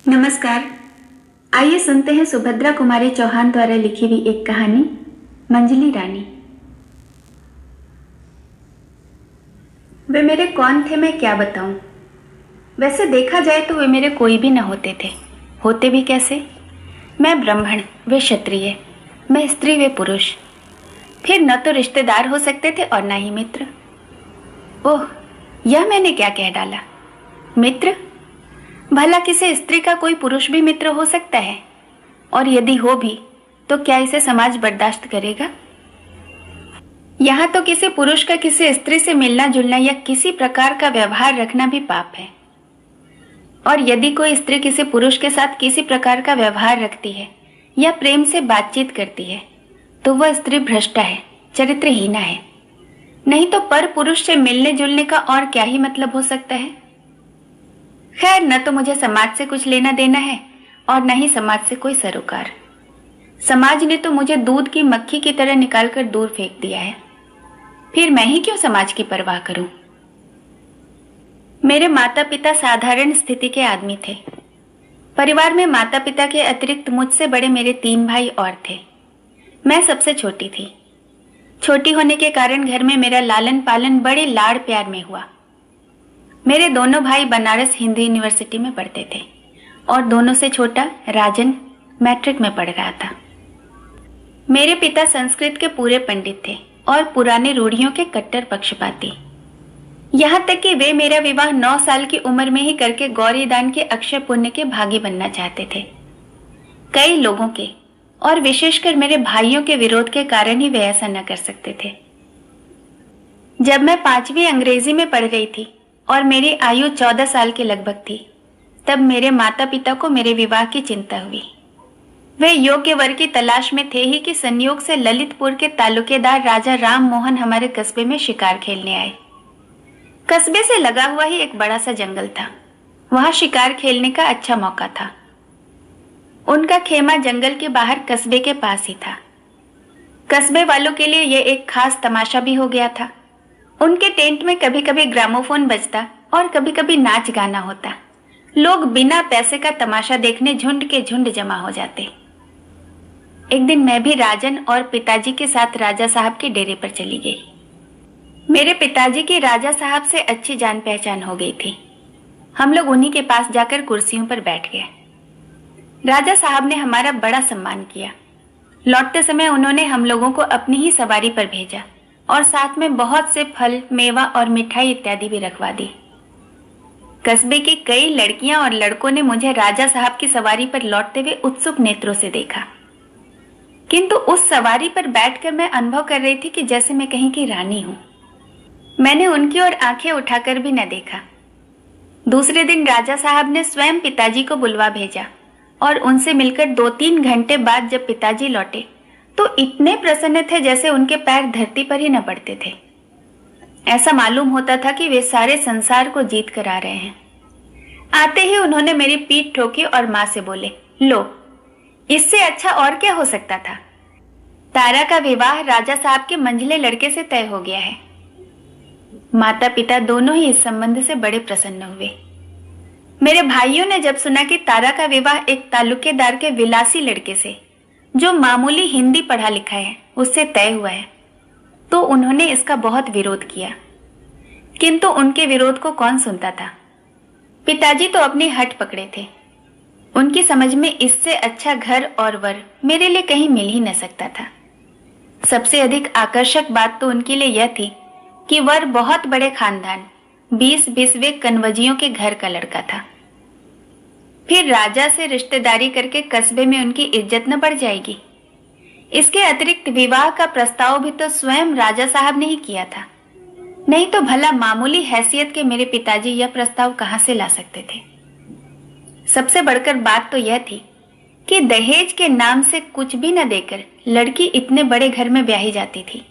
नमस्कार। आइए सुनते हैं सुभद्रा कुमारी चौहान द्वारा लिखी हुई एक कहानी, मंजली रानी। वे मेरे कौन थे मैं क्या बताऊं। वैसे देखा जाए तो वे मेरे कोई भी न होते थे। होते भी कैसे? मैं ब्राह्मण, वे क्षत्रिय, मैं स्त्री, वे पुरुष। फिर न तो रिश्तेदार हो सकते थे और न ही मित्र। ओह, यह मैंने क्या कह डाला। मित्र? भला किसी स्त्री का कोई पुरुष भी मित्र हो सकता है? और यदि हो भी तो क्या इसे समाज बर्दाश्त करेगा? यहाँ तो किसी पुरुष का किसी स्त्री से मिलना जुलना या किसी प्रकार का व्यवहार रखना भी पाप है। और यदि कोई स्त्री किसी पुरुष के साथ किसी प्रकार का व्यवहार रखती है या प्रेम से बातचीत करती है तो वह स्त्री भ्रष्टा है, चरित्रहीना है। नहीं तो पर पुरुष से मिलने जुलने का और क्या ही मतलब हो सकता है। खैर, न तो मुझे समाज से कुछ लेना देना है और न ही समाज से कोई सरोकार। समाज ने तो मुझे दूध की मक्खी की तरह निकालकर दूर फेंक दिया है। फिर मैं ही क्यों समाज की परवाह करूं? मेरे माता पिता साधारण स्थिति के आदमी थे। परिवार में माता पिता के अतिरिक्त मुझसे बड़े मेरे 3 भाई और थे। मैं सबसे छोटी थी। छोटी होने के कारण घर में मेरा लालन पालन बड़े लाड़ प्यार में हुआ। मेरे दोनों भाई बनारस हिंदू यूनिवर्सिटी में पढ़ते थे और दोनों से छोटा राजन मैट्रिक में पढ़ रहा था। मेरे पिता संस्कृत के पूरे पंडित थे और पुराने रूढ़ियों के कट्टर पक्षपाती। यहाँ तक कि वे मेरा विवाह 9 साल की उम्र में ही करके गौरी दान के अक्षय पुण्य के भागी बनना चाहते थे। कई लोगों के और विशेषकर मेरे भाइयों के विरोध के कारण ही वे ऐसा न कर सकते थे। जब मैं 5वीं अंग्रेजी में पढ़ रही थी और मेरी आयु 14 साल के लगभग थी, तब मेरे माता पिता को मेरे विवाह की चिंता हुई। वे योग्य वर की तलाश में थे ही कि संयोग से ललितपुर के तालुकेदार राजा राम मोहन हमारे कस्बे में शिकार खेलने आए। कस्बे से लगा हुआ ही एक बड़ा सा जंगल था। वहां शिकार खेलने का अच्छा मौका था। उनका खेमा जंगल के बाहर कस्बे के पास ही था। कस्बे वालों के लिए यह एक खास तमाशा भी हो गया था। उनके टेंट में कभी कभी ग्रामोफोन बजता और कभी कभी नाच गाना होता। लोग बिना पैसे का तमाशा देखने झुंड के झुंड जमा हो जाते। एक दिन मैं भी राजन और पिताजी के साथ राजा साहब के डेरे पर चली गई। मेरे पिताजी की राजा साहब से अच्छी जान पहचान हो गई थी। हम लोग उन्हीं के पास जाकर कुर्सियों पर बैठ गए। राजा साहब ने हमारा बड़ा सम्मान किया। लौटते समय उन्होंने हम लोगों को अपनी ही सवारी पर भेजा और साथ में बहुत से फल, मेवा और मिठाई इत्यादि भी रखवा दी। कस्बे की कई लड़कियां और लड़कों ने मुझे राजा साहब की सवारी पर लौटते हुए उत्सुक नेत्रों से देखा। किंतु उस सवारी पर बैठकर मैं अनुभव कर रही थी कि जैसे मैं कहीं की रानी हूं। मैंने उनकी ओर आंखें उठाकर भी न देखा। दूसरे दिन राजा साहब ने स्वयं पिताजी को बुलवा भेजा और उनसे मिलकर 2-3 घंटे बाद जब पिताजी लौटे तो इतने प्रसन्न थे जैसे उनके पैर धरती पर ही न पड़ते थे। ऐसा मालूम होता था कि वे सारे संसार को जीत कर आ रहे हैं। आते ही उन्होंने मेरी पीठ ठोकी और मां से बोले, लो, इससे अच्छा और क्या हो सकता था। तारा का विवाह राजा साहब के मंझले लड़के से तय हो गया है। माता पिता दोनों ही इस संबंध से बड़े प्रसन्न हुए। मेरे भाइयों ने जब सुना कि तारा का विवाह एक तालुकेदार के विलासी लड़के से, जो मामूली हिंदी पढ़ा लिखा है, उससे तय हुआ है, तो उन्होंने इसका बहुत विरोध किया। किंतु उनके विरोध को कौन सुनता था। पिताजी तो अपनी हट पकड़े थे। उनकी समझ में इससे अच्छा घर और वर मेरे लिए कहीं मिल ही न सकता था। सबसे अधिक आकर्षक बात तो उनके लिए यह थी कि वर बहुत बड़े खानदान 20-20वें कन्वजियों के घर का लड़का था। फिर राजा से रिश्तेदारी करके कस्बे में उनकी इज्जत न बढ़ जाएगी। इसके अतिरिक्त विवाह का प्रस्ताव भी तो स्वयं राजा साहब ने ही किया था। नहीं तो भला मामूली हैसियत के मेरे पिताजी यह प्रस्ताव कहां से ला सकते थे। सबसे बढ़कर बात तो यह थी कि दहेज के नाम से कुछ भी न देकर लड़की इतने बड़े घर में ब्याही जाती थी।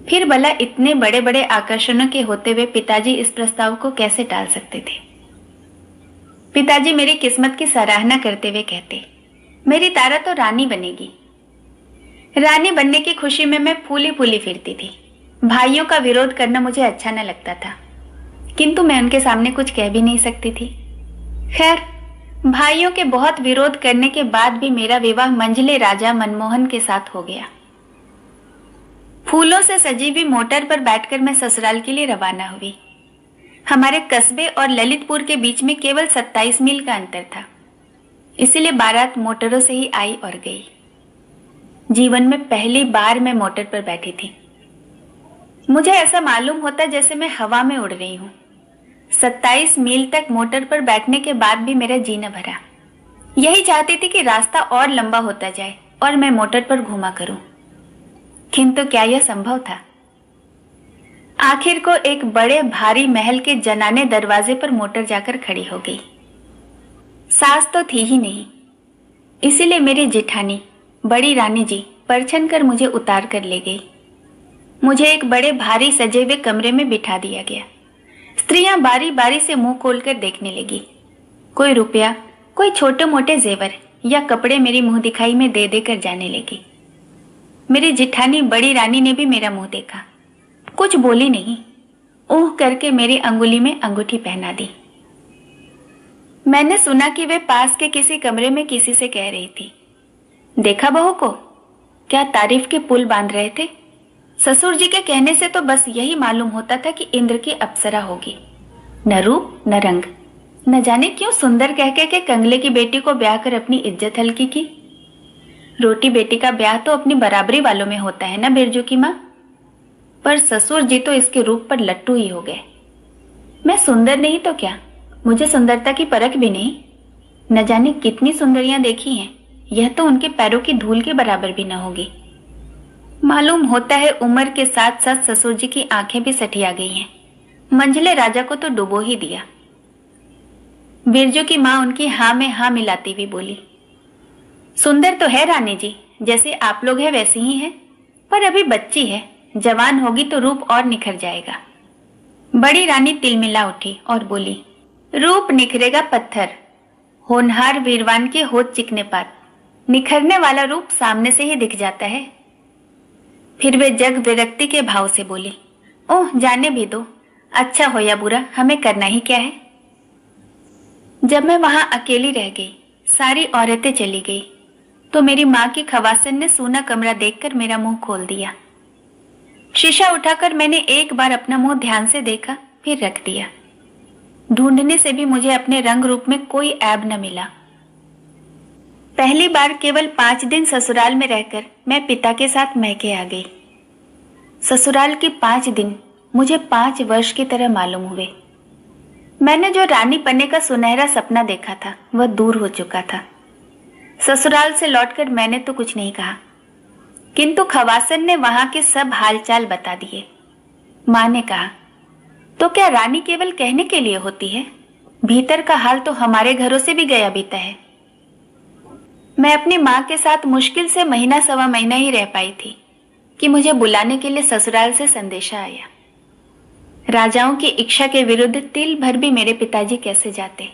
फिर भला इतने बड़े बड़े आकर्षणों के होते हुए पिताजी इस प्रस्ताव को कैसे टाल सकते थे। पिताजी मेरी किस्मत की सराहना करते हुए कहते, मेरी तारा तो रानी बनेगी। रानी बनने की खुशी में मैं फूली फूली फिरती थी। भाइयों का विरोध करना मुझे अच्छा न लगता था, किंतु मैं उनके सामने कुछ कह भी नहीं सकती थी। खैर, भाइयों के बहुत विरोध करने के बाद भी मेरा विवाह मंझले राजा मनमोहन के साथ हो गया। फूलों से सजी हुई मोटर पर बैठकर मैं ससुराल के लिए रवाना हुई। हमारे कस्बे और ललितपुर के बीच में केवल 27 मील का अंतर था, इसीलिए बारात मोटरों से ही आई और गई। जीवन में पहली बार मैं मोटर पर बैठी थी। मुझे ऐसा मालूम होता जैसे मैं हवा में उड़ रही हूँ। 27 मील तक मोटर पर बैठने के बाद भी मेरा जी न भरा। यही चाहती थी कि रास्ता और लंबा होता जाए और मैं मोटर पर घूमा करूं, किंतु क्या यह संभव था? आखिर को एक बड़े भारी महल के जनाने दरवाजे पर मोटर जाकर खड़ी हो गई। सास तो थी ही नहीं, इसीलिए मेरी जेठानी बड़ी रानी जी परछन कर मुझे उतार कर ले गई। मुझे एक बड़े भारी सजे हुए कमरे में बिठा दिया गया। स्त्रियां बारी बारी से मुंह खोलकर देखने लगी। कोई रुपया, कोई छोटे मोटे जेवर या कपड़े मेरी मुंह दिखाई में दे देकर जाने लगी। मेरी जिठानी बड़ी रानी ने भी मेरा मुंह देखा, कुछ बोली नहीं, ऊह करके मेरी अंगुली में अंगूठी पहना दी। मैंने सुना कि वे पास के किसी कमरे में किसी से कह रही थी, देखा बहू को, क्या तारीफ के पुल बांध रहे थे। ससुर जी के कहने से तो बस यही मालूम होता था कि इंद्र की अप्सरा होगी, न रूप न रंग। न जाने क्यों सुंदर कह के कंगले की बेटी को ब्याह कर अपनी इज्जत हल्की की। रोटी बेटी का ब्याह तो अपनी बराबरी वालों में होता है ना बिरजू की माँ। पर ससुर जी तो इसके रूप पर लट्टू ही हो गए। मैं सुंदर नहीं तो क्या, मुझे सुंदरता की परख भी नहीं। न जाने कितनी सुंदरियां देखी हैं, यह तो उनके पैरों की धूल के बराबर भी न होगी। मालूम होता है उम्र के साथ साथ ससुर जी की आंखें भी सठिया गई हैं। मंझले राजा को तो डुबो ही दिया। बिरजू की माँ उनकी हाँ में हाँ मिलाती हुई बोली, सुंदर तो है रानी जी, जैसे आप लोग हैं वैसी ही है, पर अभी बच्ची है, जवान होगी तो रूप और निखर जाएगा। बड़ी रानी तिलमिला उठी और बोली, रूप निखरेगा पत्थर, होनहार वीरवान के होठ चिकने पात, निखरने वाला रूप सामने से ही दिख जाता है। फिर वे जग विरक्ति के भाव से बोली, ओह जाने भी दो, अच्छा हो या बुरा हमें करना ही क्या है। जब मैं वहां अकेली रह गई, सारी औरतें चली गई, तो मेरी माँ की खवासन ने सूना कमरा देखकर मेरा मुंह खोल दिया। शीशा उठाकर मैंने एक बार अपना मुंह ध्यान से देखा, फिर रख दिया। ढूंढने से भी मुझे अपने रंग रूप में कोई ऐब न मिला। पहली बार केवल 5 दिन ससुराल में रहकर मैं पिता के साथ मैके आ गई। ससुराल के 5 दिन मुझे 5 वर्ष की तरह मालूम हुए। मैंने जो रानी बनने का सुनहरा सपना देखा था वह दूर हो चुका था। ससुराल से लौटकर मैंने तो कुछ नहीं कहा, किंतु खवासन ने वहां के सब हालचाल बता दिए। माँ ने कहा, तो क्या रानी केवल कहने के लिए होती है? भीतर का हाल तो हमारे घरों से भी गया बीता है। मैं अपनी माँ के साथ मुश्किल से महीना सवा महीना ही रह पाई थी कि मुझे बुलाने के लिए ससुराल से संदेशा आया। राजाओं की इच्छा के विरुद्ध तिल भर भी मेरे पिताजी कैसे जाते,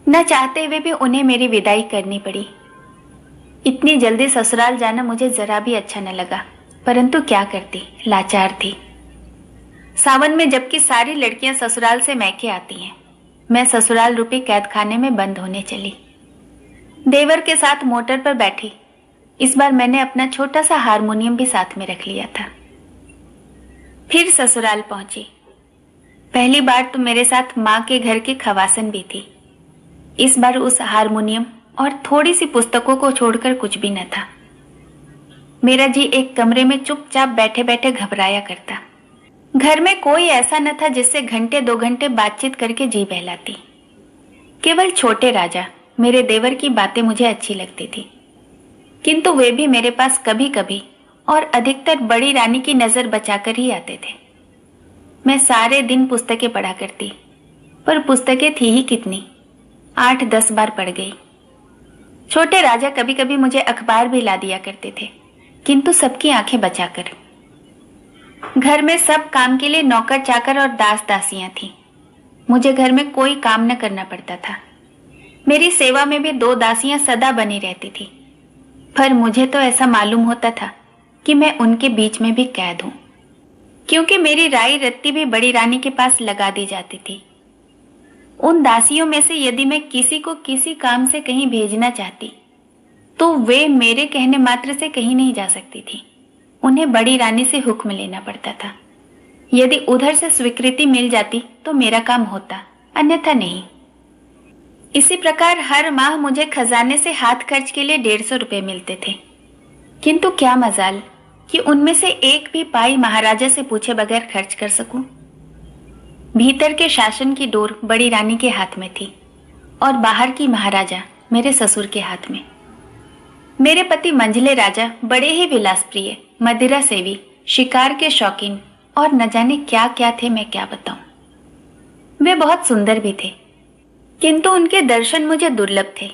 न चाहते हुए भी उन्हें मेरी विदाई करनी पड़ी। इतनी जल्दी ससुराल जाना मुझे जरा भी अच्छा न लगा, परंतु क्या करती, लाचार थी। सावन में जबकि सारी लड़कियां ससुराल से मैके आती हैं, मैं ससुराल रूपी कैद खाने में बंद होने चली। देवर के साथ मोटर पर बैठी। इस बार मैंने अपना छोटा सा हारमोनियम भी साथ में रख लिया था। फिर ससुराल पहुंची। पहली बार तो मेरे साथ माँ के घर की खवासन भी थी। इस बार उस हारमोनियम और थोड़ी सी पुस्तकों को छोड़कर कुछ भी न था। मेरा जी एक कमरे में चुपचाप बैठे बैठे घबराया करता। घर में कोई ऐसा न था जिससे घंटे 2 घंटे बातचीत करके जी बहलाती। केवल छोटे राजा मेरे देवर की बातें मुझे अच्छी लगती थी, किंतु वे भी मेरे पास कभी कभी और अधिकतर बड़ी रानी की नजर बचाकर ही आते थे। मैं सारे दिन पुस्तकें पढ़ा करती, पर पुस्तकें थी ही कितनी, 8-10 बार पढ़ गई। छोटे राजा कभी कभी मुझे अखबार भी ला दिया करते थे, किंतु सबकी आंखें बचाकर। घर में सब काम के लिए नौकर चाकर और दास दासियां थीं। मुझे घर में कोई काम न करना पड़ता था। मेरी सेवा में भी 2 दासियां सदा बनी रहती थी, पर मुझे तो ऐसा मालूम होता था कि मैं उनके बीच में भी कैद हूं, क्योंकि मेरी राई रत्ती भी बड़ी रानी के पास लगा दी जाती थी। उन दासियों में से यदि मैं किसी को किसी काम से कहीं भेजना चाहती तो वे मेरे कहने मात्र से कहीं नहीं जा सकती थी। उन्हें बड़ी रानी से हुक्म लेना पड़ता था। यदि उधर से स्वीकृति मिल जाती तो मेरा काम होता, अन्यथा नहीं। इसी प्रकार हर माह मुझे खजाने से हाथ खर्च के लिए 150 रुपए मिलते थे। किंतु क्या मजाल कि उनमें से एक भी पाई महाराजा से पूछे बगैर खर्च कर सकूं। भीतर के शासन की डोर बड़ी रानी के हाथ में थी और बाहर की महाराजा मेरे ससुर के हाथ में। मेरे पति मंझले राजा बड़े ही विलासप्रिय, मदिरा सेवी, शिकार के शौकीन और न जाने क्या क्या थे, मैं क्या बताऊं। वे बहुत सुंदर भी थे, किंतु उनके दर्शन मुझे दुर्लभ थे।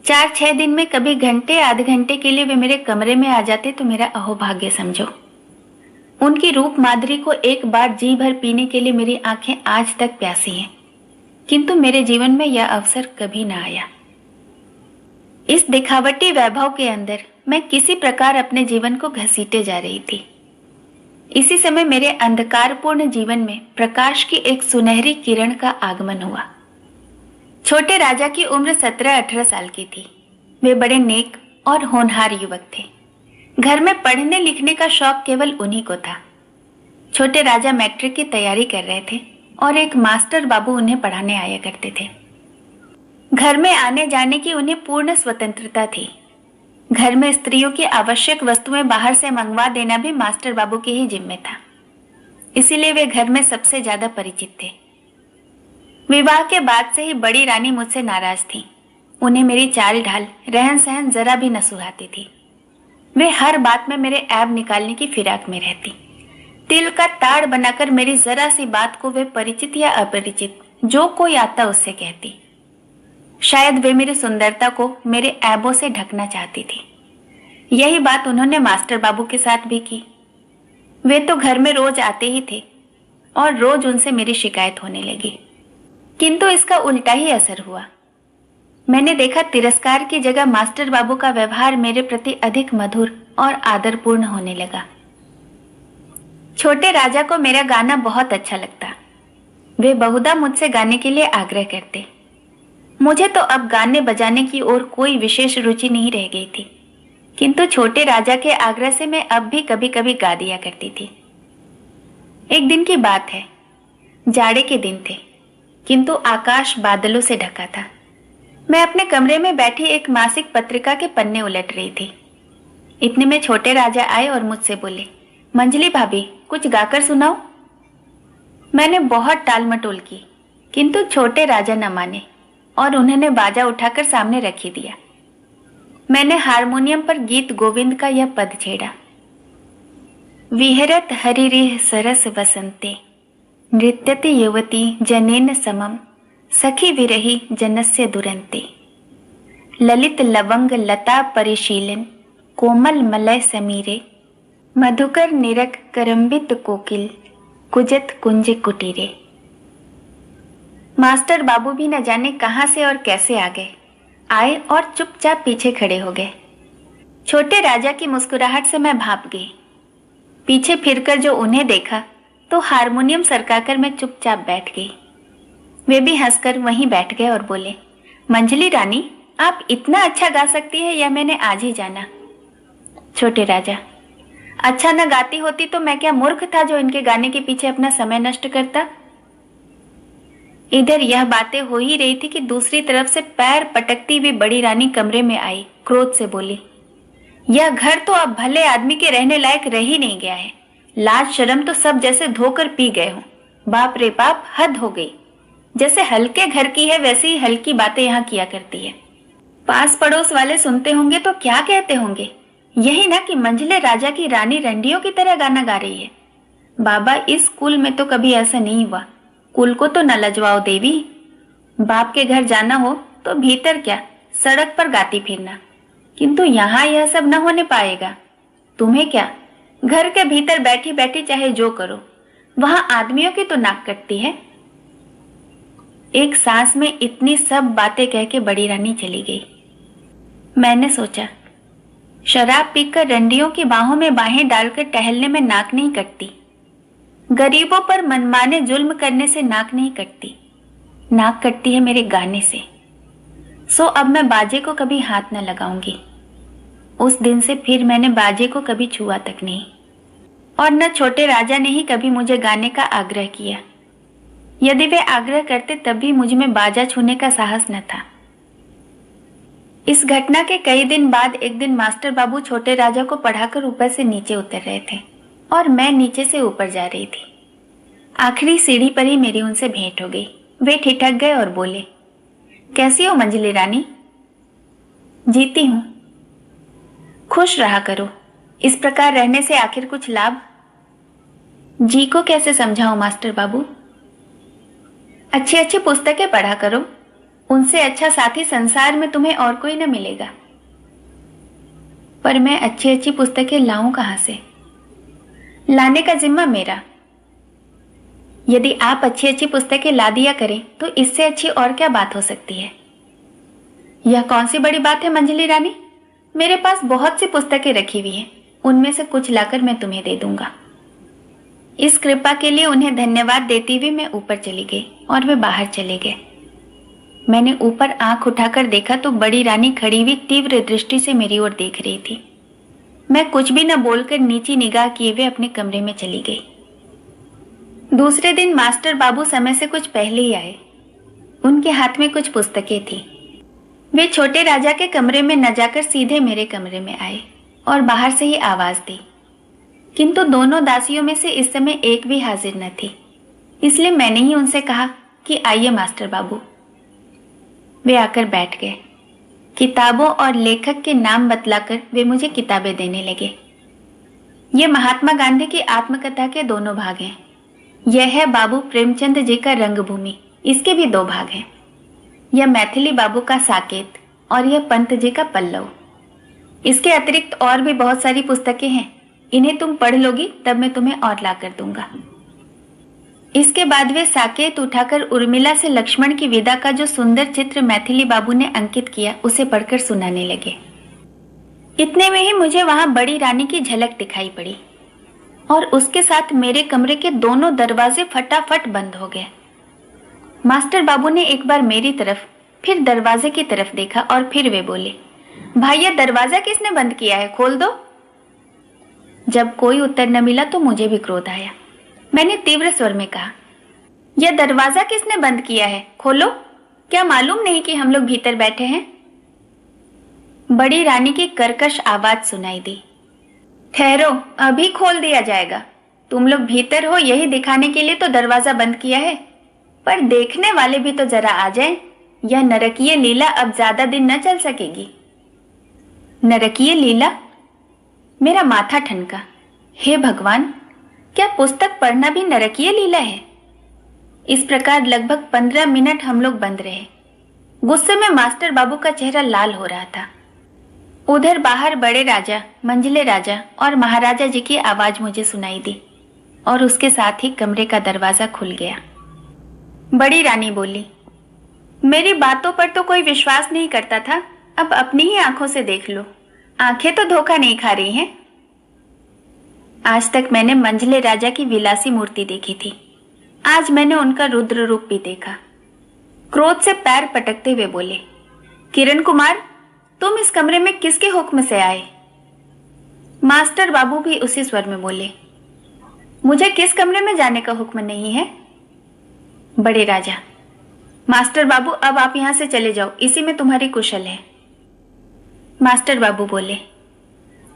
4-6 दिन में कभी घंटे आधे घंटे के लिए वे मेरे कमरे में आ जाते तो मेरा अहोभाग्य समझो। उनकी रूप माधुरी को एक बार जी भर पीने के लिए मेरी आंखें आज तक प्यासी हैं, किंतु मेरे जीवन में यह अवसर कभी न आया। इस दिखावटी वैभव के अंदर मैं किसी प्रकार अपने जीवन को घसीटे जा रही थी। इसी समय मेरे अंधकारपूर्ण जीवन में प्रकाश की एक सुनहरी किरण का आगमन हुआ। छोटे राजा की उम्र 17-18 साल की थी। वे बड़े नेक और होनहार युवक थे। घर में पढ़ने लिखने का शौक केवल उन्हीं को था। छोटे राजा मैट्रिक की तैयारी कर रहे थे और एक मास्टर बाबू उन्हें पढ़ाने आया करते थे। घर में आने जाने की उन्हें पूर्ण स्वतंत्रता थी। घर में स्त्रियों की आवश्यक वस्तुएं बाहर से मंगवा देना भी मास्टर बाबू के ही जिम्मे था। इसीलिए वे घर में सबसे ज्यादा परिचित थे। विवाह के बाद से ही बड़ी रानी मुझसे नाराज थी। उन्हें मेरी चाल ढाल, रहन सहन जरा भी न सुहाती थी। वे हर बात में मेरे ऐब निकालने की फिराक में रहती। तिल का ताड़ बनाकर मेरी जरा सी बात को वे परिचित या अपरिचित जो कोई आता उससे कहती। शायद वे मेरी सुंदरता को मेरे ऐबों से ढकना चाहती थी। यही बात उन्होंने मास्टर बाबू के साथ भी की। वे तो घर में रोज आते ही थे और रोज उनसे मेरी शिकायत होने लगी, किंतु इसका उल्टा ही असर हुआ। मैंने देखा तिरस्कार की जगह मास्टर बाबू का व्यवहार मेरे प्रति अधिक मधुर और आदरपूर्ण होने लगा। छोटे राजा को मेरा गाना बहुत अच्छा लगता। वे बहुधा मुझसे गाने के लिए आग्रह करते। मुझे तो अब गाने बजाने की ओर कोई विशेष रुचि नहीं रह गई थी, किंतु छोटे राजा के आग्रह से मैं अब भी कभी कभी गा दिया करती थी। एक दिन की बात है। जाड़े के दिन थे, किंतु आकाश बादलों से ढका था। मैं अपने कमरे में बैठी एक मासिक पत्रिका के पन्ने उलट रही थी। इतने में छोटे राजा आए और मुझसे बोले, मंजली भाभी, कुछ गाकर सुनाओ। मैंने बहुत टाल मटोल की, किंतु छोटे राजा न माने और उन्होंने बाजा उठाकर सामने रख ही दिया। मैंने हारमोनियम पर गीत गोविंद का यह पद छेड़ा, विहरत हरिरिह सरस वसंते नृत्यति युवती जनेन समम सखी विरही जनस्य दुरंते ललित लवंग लता परिशीलन कोमल मलय समीरे मधुकर निरक करम्बित कोकिल कुजत कुंज कुटीरे। मास्टर बाबू भी न जाने कहां से और कैसे आ गए, आए और चुपचाप पीछे खड़े हो गए। छोटे राजा की मुस्कुराहट से मैं भाप गई। पीछे फिरकर जो उन्हें देखा तो हारमोनियम सरकाकर मैं चुपचाप बैठ गई। वे भी हंसकर वहीं बैठ गए और बोले, मंजली रानी, आप इतना अच्छा गा सकती है यह मैंने आज ही जाना। छोटे राजा, अच्छा न गाती होती तो मैं क्या मूर्ख था जो इनके गाने के पीछे अपना समय नष्ट करता। इधर यह बातें हो ही रही थी कि दूसरी तरफ से पैर पटकती हुई बड़ी रानी कमरे में आई। क्रोध से बोली, यह घर तो अब भले आदमी के रहने लायक रह ही नहीं गया है। लाज शर्म तो सब जैसे धोकर पी गए हो। बाप रे बाप, हद हो गई। जैसे हल्के घर की है वैसे ही हल्की बातें यहाँ किया करती है। पास पड़ोस वाले सुनते होंगे तो क्या कहते होंगे, यही ना कि मंझले राजा की रानी रंडियों की तरह गाना गा रही है। बाबा, इस कुल में तो कभी ऐसा नहीं हुआ। कुल को तो न लजवाओ देवी। बाप के घर जाना हो तो भीतर क्या, सड़क पर गाती फिरना, किंतु यहाँ यह सब न होने पाएगा। तुम्हें क्या, घर के भीतर बैठी बैठी चाहे जो करो, वहां आदमियों की तो नाक कटती है। एक सांस में इतनी सब बातें कह के बड़ी रानी चली गई। मैंने सोचा, शराब पीकर रंडियों की बाहों में बाहें डालकर टहलने में नाक नहीं कटती, गरीबों पर मनमाने जुल्म करने से नाक नहीं कटती, नाक कटती है मेरे गाने से। सो अब मैं बाजे को कभी हाथ न लगाऊंगी। उस दिन से फिर मैंने बाजे को कभी छुआ तक नहीं, और न छोटे राजा ने ही कभी मुझे गाने का आग्रह किया। यदि वे आग्रह करते तब भी मुझ में बाजा छूने का साहस न था। इस घटना के कई दिन बाद एक दिन मास्टर बाबू छोटे राजा को पढ़ाकर ऊपर से नीचे उतर रहे थे और मैं नीचे से ऊपर जा रही थी। आखिरी सीढ़ी पर ही मेरी उनसे भेंट हो गई। वे ठिठक गए और बोले, कैसी हो मंजली रानी? जीती हूं। खुश रहा करो, इस प्रकार रहने से आखिर कुछ लाभ? जी को कैसे समझाऊं मास्टर बाबू? अच्छी अच्छी पुस्तकें पढ़ा करो, उनसे अच्छा साथी संसार में तुम्हें और कोई न मिलेगा। पर मैं अच्छी अच्छी पुस्तकें लाऊं कहां से? लाने का जिम्मा मेरा। यदि आप अच्छी अच्छी पुस्तकें ला दिया करें तो इससे अच्छी और क्या बात हो सकती है? यह कौन सी बड़ी बात है मंजली रानी? मेरे पास बहुत सी पुस्तकें रखी हुई हैं, उनमें से कुछ लाकर मैं तुम्हें दे दूंगा। इस कृपा के लिए उन्हें धन्यवाद देती हुई मैं ऊपर चली गई और वे बाहर चले गए। मैंने ऊपर आंख उठाकर देखा तो बड़ी रानी खड़ी हुई तीव्र दृष्टि से मेरी ओर देख रही थी। मैं कुछ भी न बोलकर नीची निगाह किए हुए अपने कमरे में चली गई। दूसरे दिन मास्टर बाबू समय से कुछ पहले ही आए। उनके हाथ में कुछ पुस्तकें थी। वे छोटे राजा के कमरे में न जाकर सीधे मेरे कमरे में आए और बाहर से ही आवाज दी, किंतु दोनों दासियों में से इस समय एक भी हाजिर न थी। इसलिए मैंने ही उनसे कहा कि आइए मास्टर बाबू। वे आकर बैठ गए। किताबों और लेखक के नाम बतलाकर वे मुझे किताबें देने लगे। ये महात्मा गांधी की आत्मकथा के दोनों भाग हैं। यह है बाबू प्रेमचंद जी का रंगभूमि, इसके भी 2 भाग हैं। यह मैथिली बाबू का साकेत और यह पंत जी का पल्लव। इसके अतिरिक्त और भी बहुत सारी पुस्तकें हैं। इन्हें तुम पढ़ लोगी तब मैं तुम्हें और ला कर दूंगा। इसके बाद वे साकेत उठाकर उर्मिला से लक्ष्मण की विदा का जो सुंदर चित्र मैथिली बाबू ने अंकित किया उसे पढ़कर सुनाने लगे। इतने में ही मुझे वहां बड़ी रानी की झलक दिखाई पड़ी और उसके साथ मेरे कमरे के दोनों दरवाजे फटाफट बंद हो गए। मास्टर बाबू ने एक बार मेरी तरफ, फिर दरवाजे की तरफ देखा और फिर वे बोले, भाई यह दरवाजा किसने बंद किया है, खोल दो। जब कोई उत्तर न मिला तो मुझे भी क्रोध आया। मैंने तीव्र स्वर में कहा, यह दरवाजा किसने बंद किया है, खोलो। क्या मालूम नहीं कि हम लोग भीतर बैठे हैं? बड़ी रानी की कर्कश आवाज सुनाई दी, ठहरो, अभी खोल दिया जाएगा। तुम लोग भीतर हो यही दिखाने के लिए तो दरवाजा बंद किया है, पर देखने वाले भी तो जरा आ जाएं। यह नरकीय लीला अब ज्यादा दिन न चल सकेगी। नरकीय लीला? मेरा माथा ठनका। हे भगवान, क्या पुस्तक पढ़ना भी नरकीय लीला है? इस प्रकार लगभग 15 मिनट हम लोग बंद रहे। गुस्से में मास्टर बाबू का चेहरा लाल हो रहा था। उधर बाहर बड़े राजा, मंझले राजा और महाराजा जी की आवाज मुझे सुनाई दी और उसके साथ ही कमरे का दरवाजा खुल गया। बड़ी रानी बोली, मेरी बातों पर तो कोई विश्वास नहीं करता था, अब अपनी ही आंखों से देख लो। आंखें तो धोखा नहीं खा रही हैं। आज तक मैंने मंझले राजा की विलासी मूर्ति देखी थी, आज मैंने उनका रुद्र रूप भी देखा। क्रोध से पैर पटकते हुए बोले, किरण कुमार, तुम इस कमरे में किसके हुक्म से आए? मास्टर बाबू भी उसी स्वर में बोले, मुझे किस कमरे में जाने का हुक्म नहीं है। बड़े राजा, मास्टर बाबू अब आप यहां से चले जाओ, इसी में तुम्हारी कुशल है। मास्टर बाबू बोले,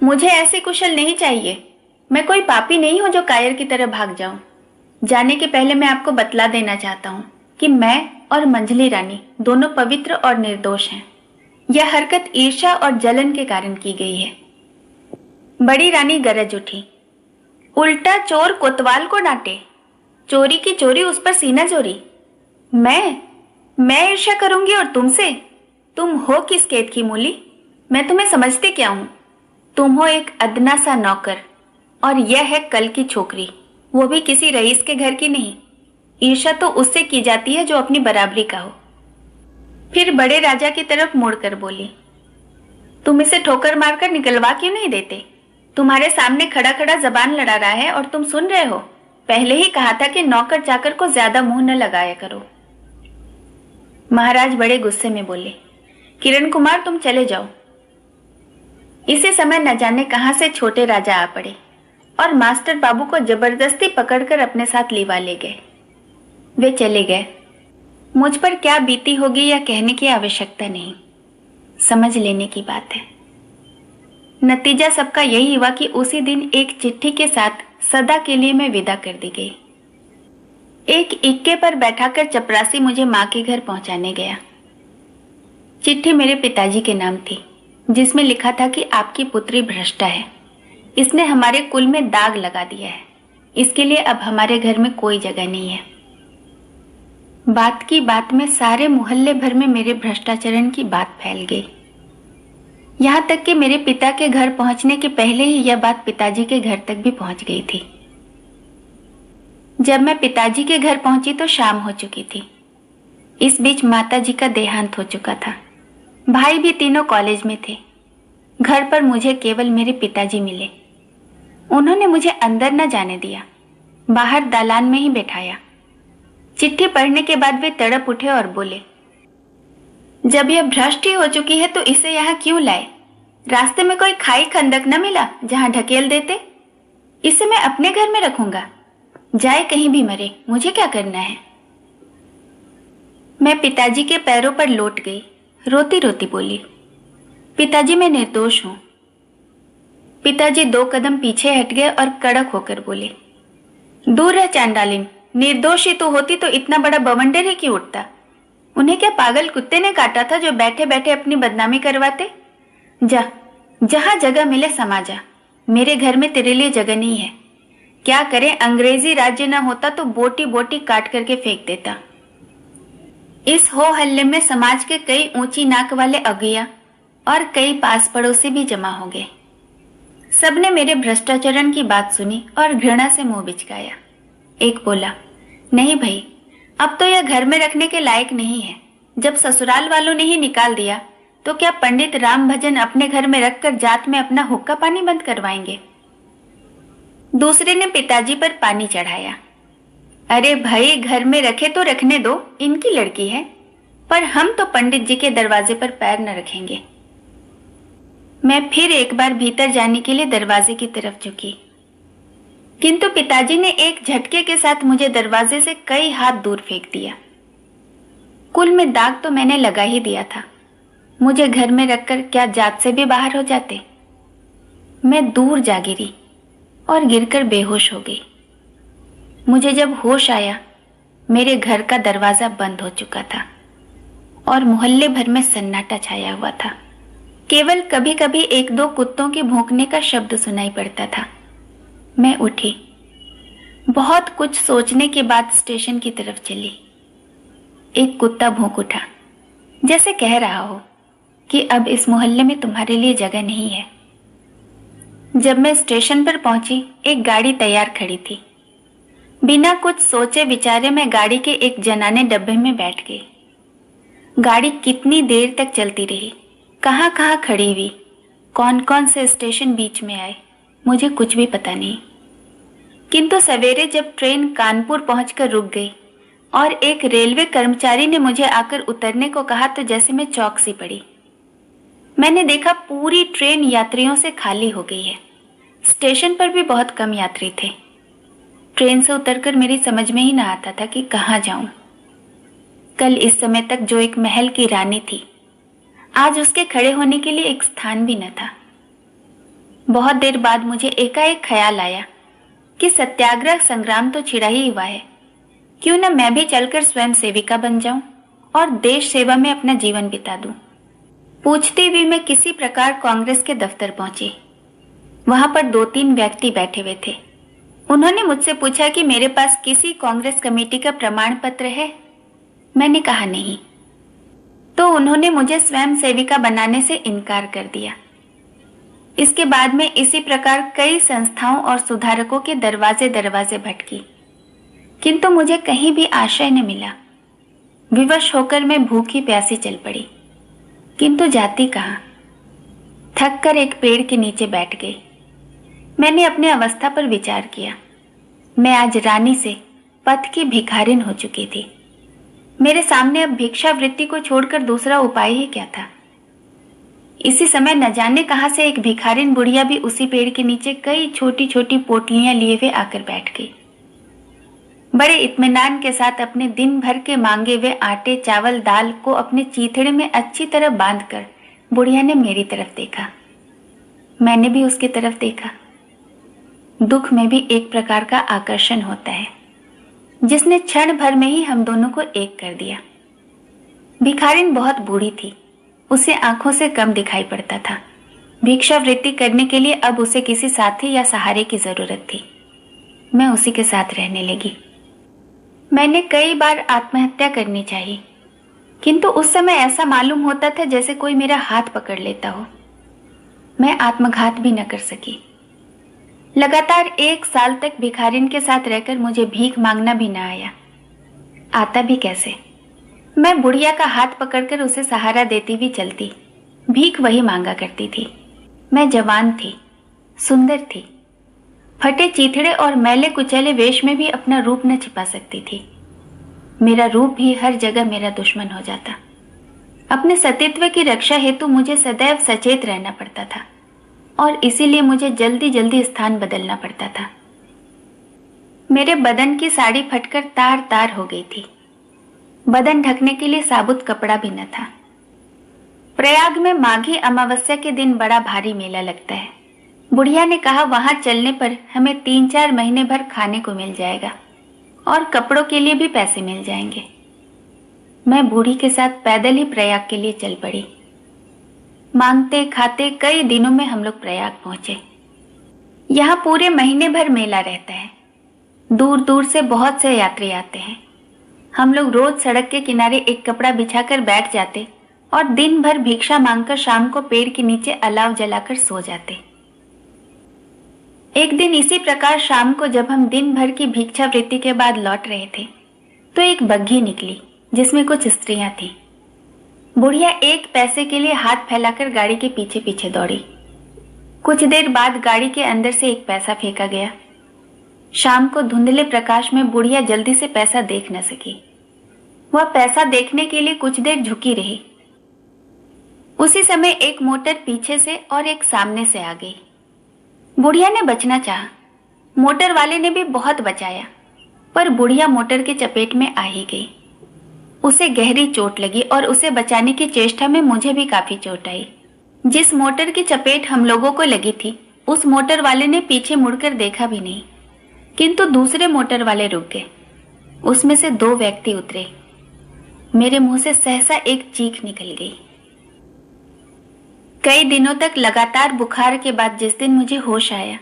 मुझे ऐसी कुशल नहीं चाहिए। मैं कोई पापी नहीं हूं जो कायर की तरह भाग जाऊं। जाने के पहले मैं आपको बतला देना चाहता हूं कि मैं और मंझली रानी दोनों पवित्र और निर्दोष हैं। यह हरकत ईर्ष्या और जलन के कारण की गई है। बड़ी रानी गरज उठी, उल्टा चोर कोतवाल को डांटे, चोरी की चोरी उस पर सीना चोरी। मैं ईर्ष्या करूंगी और तुमसे? तुम हो किस खेत की मूली? मैं तुम्हें समझती क्या हूं? तुम हो एक अदना सा नौकर और यह है कल की छोकरी, वो भी किसी रईस के घर की नहीं। ईर्ष्या तो उससे की जाती है जो अपनी बराबरी का हो। फिर बड़े राजा की तरफ मुड़कर बोली, तुम इसे ठोकर मारकर निकलवा क्यों नहीं देते? तुम्हारे सामने खड़ा खड़ा जबान लड़ा रहा है और तुम सुन रहे हो। पहले ही कहा था कि नौकर चाकर को ज्यादा मुंह न लगाया करो। महाराज बड़े गुस्से में बोले, किरण कुमार तुम चले जाओ। इसी समय न जाने कहां से छोटे राजा आ पड़े और मास्टर बाबू को जबरदस्ती पकड़कर अपने साथ लिवा ले गए। वे चले गए। मुझ पर क्या बीती होगी यह कहने की आवश्यकता नहीं, समझ लेने की बात है। नतीजा सबका यही हुआ कि उसी दिन एक चिट्ठी के साथ सदा के लिए मैं विदा कर दी गई। एक इक्के पर बैठाकर चपरासी मुझे मां के घर पहुंचाने गया। चिट्ठी मेरे पिताजी के नाम थी, जिसमें लिखा था कि आपकी पुत्री भ्रष्टा है, इसने हमारे कुल में दाग लगा दिया है, इसके लिए अब हमारे घर में कोई जगह नहीं है। बात की बात में सारे मोहल्ले भर में मेरे भ्रष्टाचरण की बात फैल गई। यहां तक कि मेरे पिता के घर पहुंचने के पहले ही यह बात पिताजी के घर तक भी पहुंच गई थी। जब मैं पिताजी के घर पहुंची तो शाम हो चुकी थी। इस बीच माताजी का देहांत हो चुका था। भाई भी तीनों कॉलेज में थे। घर पर मुझे केवल मेरे पिताजी मिले। उन्होंने मुझे अंदर न जाने दिया, बाहर दालान में ही बैठाया। चिट्ठी पढ़ने के बाद वे तड़प उठे और बोले, जब यह भ्रष्ट ही हो चुकी है तो इसे यहाँ क्यों लाए? रास्ते में कोई खाई खंदक न मिला जहां ढकेल देते? इसे मैं अपने घर में रखूंगा, जाए कहीं भी मरे, मुझे क्या करना है? मैं पिताजी के पैरों पर लौट गई, रोती रोती बोली, पिताजी मैं निर्दोष हूं। पिताजी 2 कदम पीछे हट गए और कड़क होकर बोले, दूर रह चांडालिन, निर्दोष ही तो होती तो इतना बड़ा बवंडर ही क्यों उठता? उन्हें क्या पागल कुत्ते ने काटा था जो बैठे बैठे अपनी बदनामी करवाते? जा, जहां जगह मिले समा जा, मेरे घर में तेरे लिए जगह नहीं है। क्या करें, अंग्रेजी राज्य न होता तो बोटी बोटी काट करके फेंक देता। इस हो हल्ले में समाज के कई ऊंची नाक वाले अगिया और कई पास पड़ोसी भी जमा हो गए। सबने मेरे भ्रष्टाचरण की बात सुनी और घृणा से मुंह बिचकाया। एक बोला, नहीं भाई, अब तो यह घर में रखने के लायक नहीं है। जब ससुराल वालों ने ही निकाल दिया तो क्या पंडित राम भजन अपने घर में रखकर जात में अपना हुक्का पानी बंद करवाएंगे? दूसरे ने पिताजी पर पानी चढ़ाया, अरे भाई, घर में रखे तो रखने दो, इनकी लड़की है, पर हम तो पंडित जी के दरवाजे पर पैर न रखेंगे। मैं फिर एक बार भीतर जाने के लिए दरवाजे की तरफ झुकी, किंतु पिताजी ने एक झटके के साथ मुझे दरवाजे से कई हाथ दूर फेंक दिया। कुल में दाग तो मैंने लगा ही दिया था। मुझे घर में रखकर क्या जात से भी बाहर हो जाते? मैं दूर जा गिरी और गिरकर बेहोश हो गई। मुझे जब होश आया, मेरे घर का दरवाजा बंद हो चुका था और मोहल्ले भर में सन्नाटा छाया हुआ था। केवल कभी कभी 1-2 कुत्तों के भौंकने का शब्द सुनाई पड़ता था। मैं उठी, बहुत कुछ सोचने के बाद स्टेशन की तरफ चली। एक कुत्ता भौंक उठा, जैसे कह रहा हो कि अब इस मोहल्ले में तुम्हारे लिए जगह नहीं है। जब मैं स्टेशन पर पहुंची, एक गाड़ी तैयार खड़ी थी। बिना कुछ सोचे विचारे मैं गाड़ी के एक जनाने डब्बे में बैठ गई। गाड़ी कितनी देर तक चलती रही, कहां कहां खड़ी हुई, कौन कौन से स्टेशन बीच में आए, मुझे कुछ भी पता नहीं। किंतु सवेरे जब ट्रेन कानपुर पहुंचकर रुक गई और एक रेलवे कर्मचारी ने मुझे आकर उतरने को कहा तो जैसे मैं चौंक सी पड़ी। मैंने देखा पूरी ट्रेन यात्रियों से खाली हो गई है। स्टेशन पर भी बहुत कम यात्री थे। ट्रेन से उतरकर मेरी समझ में ही ना आता था कि कहाँ जाऊं। कल इस समय तक जो एक महल की रानी थी, आज उसके खड़े होने के लिए एक स्थान भी न था। बहुत देर बाद मुझे एकाएक ख्याल आया कि सत्याग्रह संग्राम तो छिड़ा ही हुआ है, क्यों न मैं भी चलकर स्वयं सेविका बन जाऊं और देश सेवा में अपना जीवन बिता दूं। पूछती हुई मैं किसी प्रकार कांग्रेस के दफ्तर पहुंची। वहां पर 2-3 व्यक्ति बैठे हुए थे। उन्होंने मुझसे पूछा कि मेरे पास किसी कांग्रेस कमेटी का प्रमाण पत्र है। मैंने कहा नहीं, तो उन्होंने मुझे स्वयं सेविका बनाने से इनकार कर दिया। इसके बाद में इसी प्रकार कई संस्थाओं और सुधारकों के दरवाजे दरवाजे भटकी, किंतु मुझे कहीं भी आश्रय न मिला। विवश होकर मैं भूखी प्यासी चल पड़ी, किंतु जाती कहाँ। थक कर एक पेड़ के नीचे बैठ गई। मैंने अपने अवस्था पर विचार किया। मैं आज रानी से पथ की भिखारिन हो चुकी थी। मेरे सामने अब भिक्षावृत्ति को छोड़कर दूसरा उपाय ही क्या था। इसी समय न जाने कहां से एक भिखारिन बुढ़िया भी उसी पेड़ के नीचे कई छोटी छोटी पोटलियां लिए हुए आकर बैठ गई। बड़े इत्मीनान के साथ अपने दिन भर के मांगे हुए आटे चावल दाल को अपने चीथड़े में अच्छी तरह बांधकर बुढ़िया ने मेरी तरफ देखा। मैंने भी उसकी तरफ देखा। दुख में भी एक प्रकार का आकर्षण होता है जिसने क्षण भर में ही हम दोनों को एक कर दिया। भिखारिन बहुत बूढ़ी थी, उसे आंखों से कम दिखाई पड़ता था। भिक्षावृत्ति करने के लिए अब उसे किसी साथी या सहारे की जरूरत थी। मैं उसी के साथ रहने लगी। मैंने कई बार आत्महत्या करनी चाहिए, किंतु उस समय ऐसा मालूम होता था जैसे कोई मेरा हाथ पकड़ लेता हो। मैं आत्मघात भी न कर सकी। लगातार 1 साल तक भिखारिन के साथ रहकर मुझे भीख मांगना भी न आया। आता भी कैसे? मैं बुढ़िया का हाथ पकड़कर उसे सहारा देती भी चलती। भीख वही मांगा करती थी। मैं जवान थी, सुंदर थी, फटे चीथड़े और मैले कुचैले वेश में भी अपना रूप न छिपा सकती थी। मेरा रूप भी हर जगह मेरा दुश्मन हो जाता। अपने सतीत्व की रक्षा हेतु मुझे सदैव सचेत रहना पड़ता था और इसीलिए मुझे जल्दी जल्दी स्थान बदलना पड़ता था। मेरे बदन की साड़ी फटकर तार तार हो गई थी। बदन ढकने के लिए साबुत कपड़ा भी न था। प्रयाग में माघी अमावस्या के दिन बड़ा भारी मेला लगता है। बुढ़िया ने कहा वहां चलने पर हमें 3-4 महीने भर खाने को मिल जाएगा और कपड़ों के लिए भी पैसे मिल जाएंगे। मैं बूढ़ी के साथ पैदल ही प्रयाग के लिए चल पड़ी। मांगते खाते कई दिनों में हम लोग प्रयाग पहुंचे। यहाँ पूरे महीने भर मेला रहता है। दूर दूर से बहुत से यात्री आते हैं। हम लोग रोज सड़क के किनारे एक कपड़ा बिछाकर बैठ जाते और दिन भर भिक्षा मांगकर शाम को पेड़ के नीचे अलाव जलाकर सो जाते। एक दिन इसी प्रकार शाम को जब हम दिन भर की भिक्षावृत्ति के बाद लौट रहे थे तो एक बग्घी निकली जिसमें कुछ स्त्रियां थीं। बुढ़िया 1 पैसे के लिए हाथ फैलाकर गाड़ी के पीछे पीछे दौड़ी। कुछ देर बाद गाड़ी के अंदर से 1 पैसा फेंका गया। शाम को धुंधले प्रकाश में बुढ़िया जल्दी से पैसा देख न सकी। वह पैसा देखने के लिए कुछ देर झुकी रही। उसी समय एक मोटर पीछे से और एक सामने से आ गई। बुढ़िया ने बचना चाहा। मोटर वाले ने भी बहुत बचाया, पर बुढ़िया मोटर के चपेट में आ ही गई। उसे गहरी चोट लगी और उसे बचाने की चेष्टा में मुझे भी काफी चोट आई। जिस मोटर की चपेट हम लोगों को लगी थी उस मोटर वाले ने पीछे मुड़कर देखा भी नहीं, किंतु दूसरे मोटर वाले रुक गए। उसमें से 2 व्यक्ति उतरे। मेरे मुंह से सहसा एक चीख निकल गई। कई दिनों तक लगातार बुखार के बाद जिस दिन मुझे होश आया,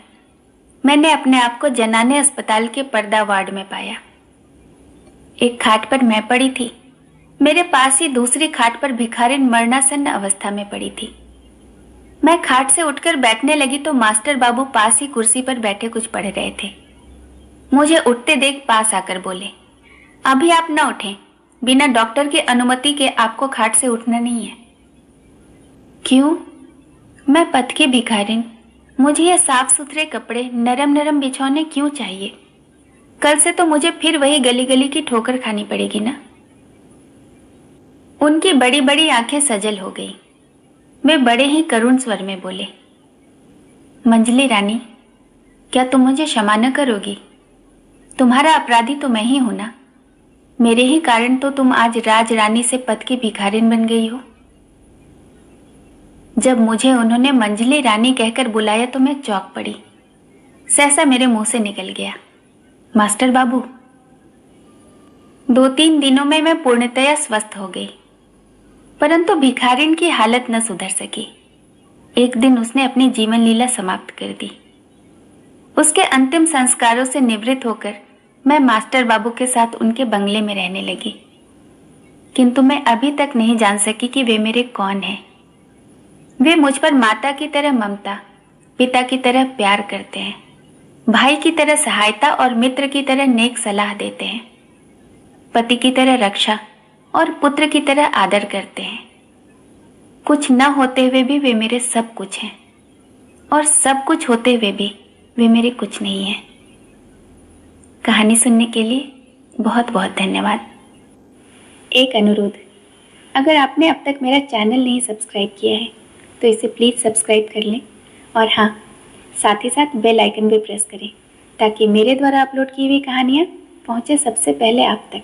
मैंने अपने आप को जनाने अस्पताल के पर्दा वार्ड में पाया। एक खाट पर मैं पड़ी थी। मेरे पास ही दूसरी खाट पर भिखारिन मरणासन्न अवस्था में पड़ी थी। मैं खाट से उठकर बैठने लगी तो मास्टर बाबू पास ही कुर्सी पर बैठे कुछ पढ़ रहे थे। मुझे उठते देख पास आकर बोले, अभी आप न उठें, बिना डॉक्टर की अनुमति के आपको खाट से उठना नहीं है। क्यों? मैं पथ की भिखारिन, मुझे ये साफ सुथरे कपड़े नरम नरम बिछौने क्यों चाहिए? कल से तो मुझे फिर वही गली गली की ठोकर खानी पड़ेगी ना। उनकी बड़ी बड़ी आंखें सजल हो गई। वे बड़े ही करुण स्वर में बोले, मंजली रानी, क्या तुम मुझे क्षमा न करोगी? तुम्हारा अपराधी तो मैं ही हूं ना। मेरे ही कारण तो तुम आज राज रानी से पद की भिखारिन बन गई हो। जब मुझे उन्होंने मंजली रानी कहकर बुलाया तो मैं चौंक पड़ी। सहसा मेरे मुंह से निकल गया, मास्टर बाबू। 2-3 दिनों में मैं पूर्णतया स्वस्थ हो गई, परंतु भिखारिन की हालत न सुधर सकी। एक दिन उसने अपनी जीवन लीला समाप्त कर दी। उसके अंतिम संस्कारों से निवृत्त होकर मैं मास्टर बाबू के साथ उनके बंगले में रहने लगी, किंतु मैं अभी तक नहीं जान सकी कि वे मेरे कौन हैं। वे मुझ पर माता की तरह ममता, पिता की तरह प्यार करते हैं, भाई की तरह सहायता और मित्र की तरह नेक सलाह देते हैं, पति की तरह रक्षा और पुत्र की तरह आदर करते हैं। कुछ न होते हुए भी वे मेरे सब कुछ हैं, और सब कुछ होते हुए भी वे मेरे कुछ नहीं हैं। कहानी सुनने के लिए बहुत बहुत धन्यवाद। एक अनुरोध, अगर आपने अब तक मेरा चैनल नहीं सब्सक्राइब किया है तो इसे प्लीज़ सब्सक्राइब कर लें और हाँ, साथ ही साथ बेल आइकन भी प्रेस करें ताकि मेरे द्वारा अपलोड की हुई कहानियाँ पहुँचे सबसे पहले आप तक।